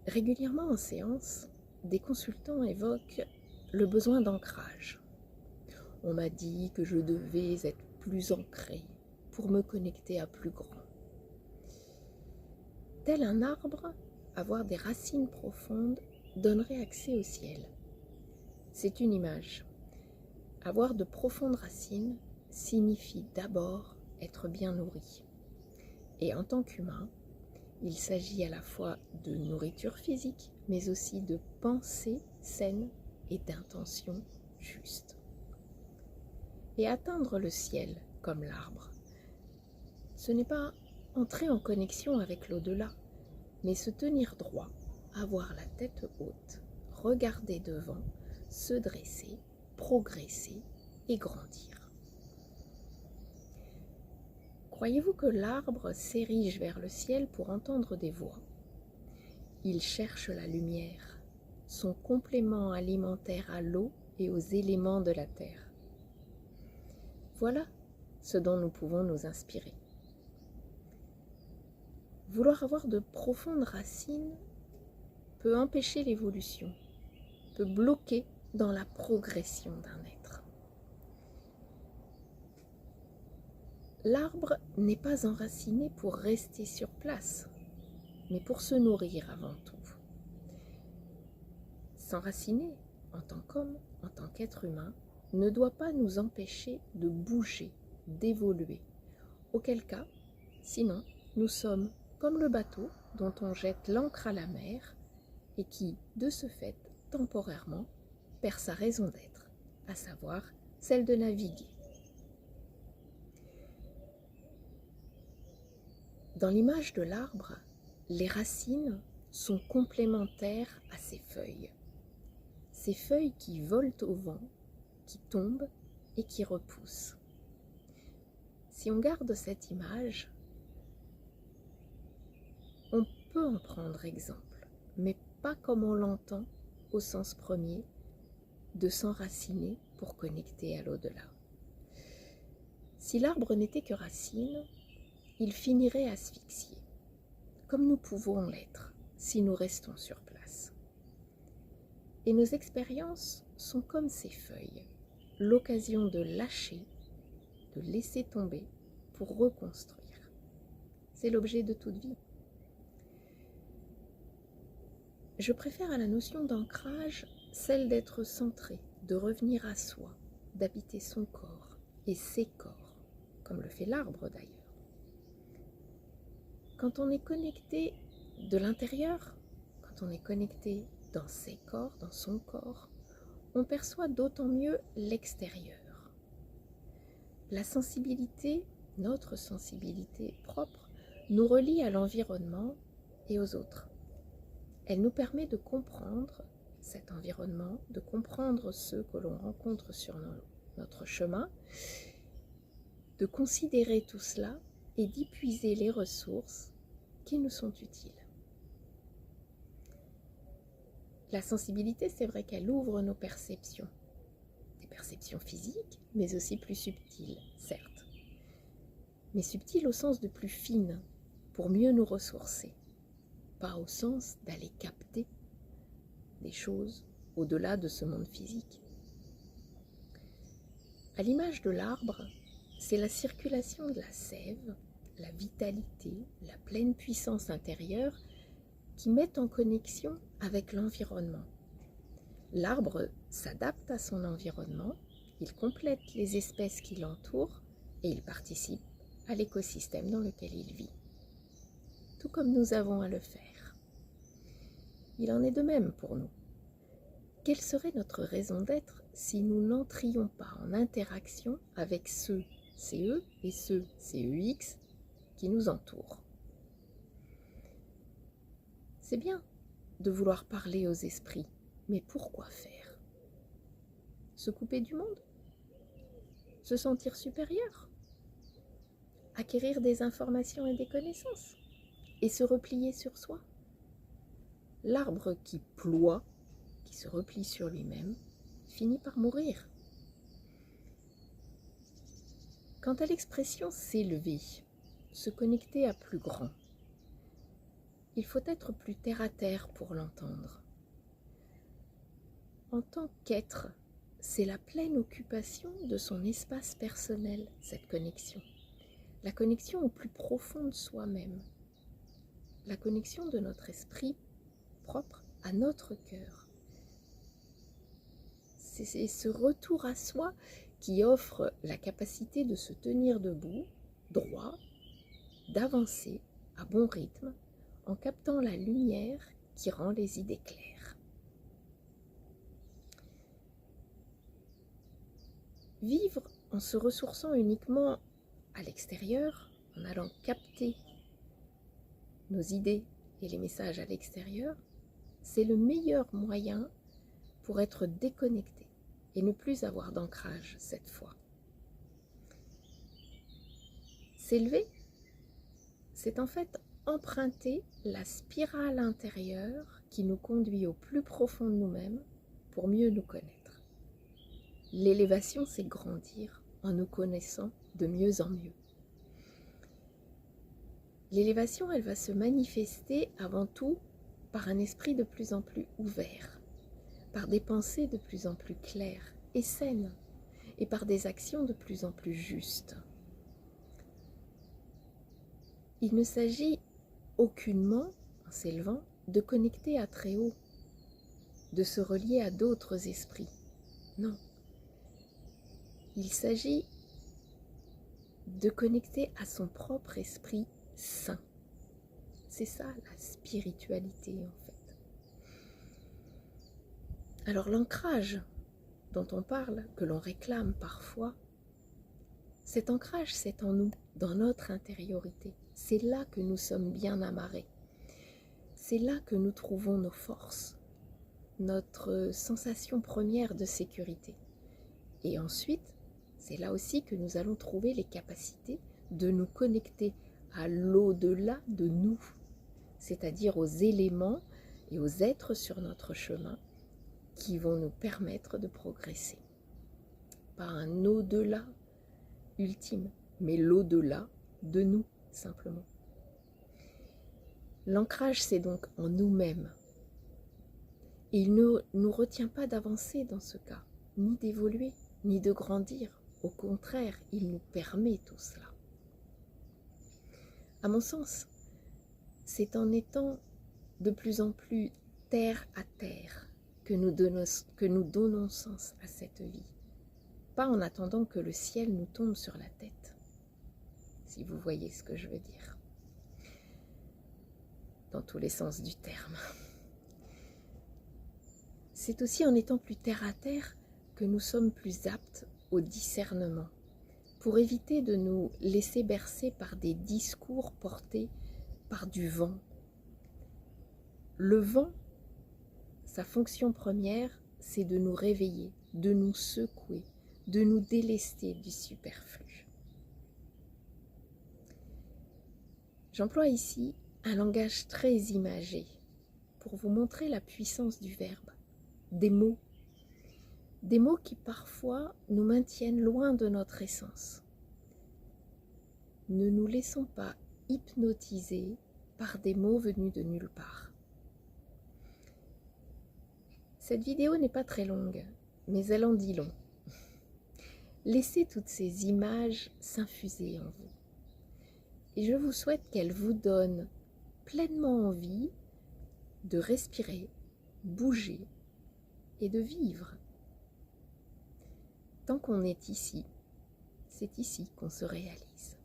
Régulièrement en séance, des consultants évoquent le besoin d'ancrage. On m'a dit que je devais être plus ancré pour me connecter à plus grand. Tel un arbre, avoir des racines profondes donnerait accès au ciel. C'est une image. Avoir de profondes racines signifie d'abord être bien nourri. Et en tant qu'humain, il s'agit à la fois de nourriture physique, mais aussi de pensée saine et d'intention juste. Et atteindre le ciel, comme l'arbre, ce n'est pas entrer en connexion avec l'au-delà, mais se tenir droit, avoir la tête haute, regarder devant, se dresser, progresser et grandir. Croyez-vous que l'arbre s'érige vers le ciel pour entendre des voix? Il cherche la lumière, son complément alimentaire à l'eau et aux éléments de la terre. Voilà ce dont nous pouvons nous inspirer. Vouloir avoir de profondes racines peut empêcher l'évolution, peut bloquer dans la progression d'un être. L'arbre n'est pas enraciné pour rester sur place, mais pour se nourrir avant tout. S'enraciner en tant qu'homme, en tant qu'être humain, ne doit pas nous empêcher de bouger, d'évoluer. Auquel cas, sinon, nous sommes comme le bateau dont on jette l'ancre à la mer et qui, de ce fait, temporairement, perd sa raison d'être, à savoir celle de naviguer. Dans l'image de l'arbre, les racines sont complémentaires à ses feuilles. Ces feuilles qui volent au vent, qui tombent et qui repoussent. Si on garde cette image, on peut en prendre exemple, mais pas comme on l'entend au sens premier, de s'enraciner pour connecter à l'au-delà. Si l'arbre n'était que racine, il finirait asphyxié, comme nous pouvons l'être si nous restons sur place. Et nos expériences sont comme ces feuilles, l'occasion de lâcher, de laisser tomber pour reconstruire. C'est l'objet de toute vie. Je préfère à la notion d'ancrage celle d'être centré, de revenir à soi, d'habiter son corps et ses corps, comme le fait l'arbre d'ailleurs. Quand on est connecté de l'intérieur, quand on est connecté dans ses corps, dans son corps, on perçoit d'autant mieux l'extérieur. La sensibilité, notre sensibilité propre, nous relie à l'environnement et aux autres. Elle nous permet de comprendre cet environnement, de comprendre ceux que l'on rencontre sur notre chemin, de considérer tout cela et d'y puiser les ressources qui nous sont utiles. La sensibilité, c'est vrai qu'elle ouvre nos perceptions, des perceptions physiques, mais aussi plus subtiles, certes, mais subtiles au sens de plus fines, pour mieux nous ressourcer, pas au sens d'aller capter des choses au-delà de ce monde physique. À l'image de l'arbre, c'est la circulation de la sève, la vitalité, la pleine puissance intérieure qui mettent en connexion avec l'environnement. L'arbre s'adapte à son environnement, il complète les espèces qui l'entourent et il participe à l'écosystème dans lequel il vit, tout comme nous avons à le faire. Il en est de même pour nous. Quelle serait notre raison d'être si nous n'entrions pas en interaction avec ceux, CE et ceux, CEX, qui nous entourent? C'est bien de vouloir parler aux esprits, mais pourquoi faire? Se couper du monde? Se sentir supérieur? Acquérir des informations et des connaissances? Et se replier sur soi? L'arbre qui ploie, qui se replie sur lui-même, finit par mourir. Quant à l'expression s'élever, se connecter à plus grand, il faut être plus terre à terre pour l'entendre. En tant qu'être, c'est la pleine occupation de son espace personnel, cette connexion. La connexion au plus profond de soi-même. La connexion de notre esprit propre à notre cœur. C'est ce retour à soi qui offre la capacité de se tenir debout, droit, d'avancer à bon rythme, en captant la lumière qui rend les idées claires. Vivre en se ressourçant uniquement à l'extérieur, en allant capter nos idées et les messages à l'extérieur, c'est le meilleur moyen pour être déconnecté et ne plus avoir d'ancrage cette fois. S'élever, c'est en fait emprunter la spirale intérieure qui nous conduit au plus profond de nous-mêmes pour mieux nous connaître. L'élévation, c'est grandir en nous connaissant de mieux en mieux. L'élévation, elle va se manifester avant tout par un esprit de plus en plus ouvert, par des pensées de plus en plus claires et saines, et par des actions de plus en plus justes. Il ne s'agit aucunement, en s'élevant, de connecter à très haut, de se relier à d'autres esprits. Non. Il s'agit de connecter à son propre esprit sain. C'est ça la spiritualité en fait. Alors l'ancrage dont on parle, que l'on réclame parfois, cet ancrage c'est en nous, dans notre intériorité. C'est là que nous sommes bien amarrés. C'est là que nous trouvons nos forces, notre sensation première de sécurité. Et ensuite, c'est là aussi que nous allons trouver les capacités de nous connecter à l'au-delà de nous, c'est-à-dire aux éléments et aux êtres sur notre chemin qui vont nous permettre de progresser. Pas un au-delà ultime, mais l'au-delà de nous, simplement. L'ancrage, c'est donc en nous-mêmes. Et il ne nous retient pas d'avancer dans ce cas, ni d'évoluer, ni de grandir. Au contraire, il nous permet tout cela. À mon sens, c'est en étant de plus en plus terre à terre que nous donnons sens à cette vie. Pas en attendant que le ciel nous tombe sur la tête, si vous voyez ce que je veux dire, dans tous les sens du terme. C'est aussi en étant plus terre à terre que nous sommes plus aptes au discernement, pour éviter de nous laisser bercer par des discours portés par du vent. Le vent, sa fonction première, c'est de nous réveiller, de nous secouer, de nous délester du superflu. J'emploie ici un langage très imagé pour vous montrer la puissance du verbe, des mots qui parfois nous maintiennent loin de notre essence. Ne nous laissons pas hypnotiser par des mots venus de nulle part. Cette vidéo n'est pas très longue, mais elle en dit long. Laissez toutes ces images s'infuser en vous. Et je vous souhaite qu'elles vous donnent pleinement envie de respirer, bouger et de vivre. Tant qu'on est ici, c'est ici qu'on se réalise.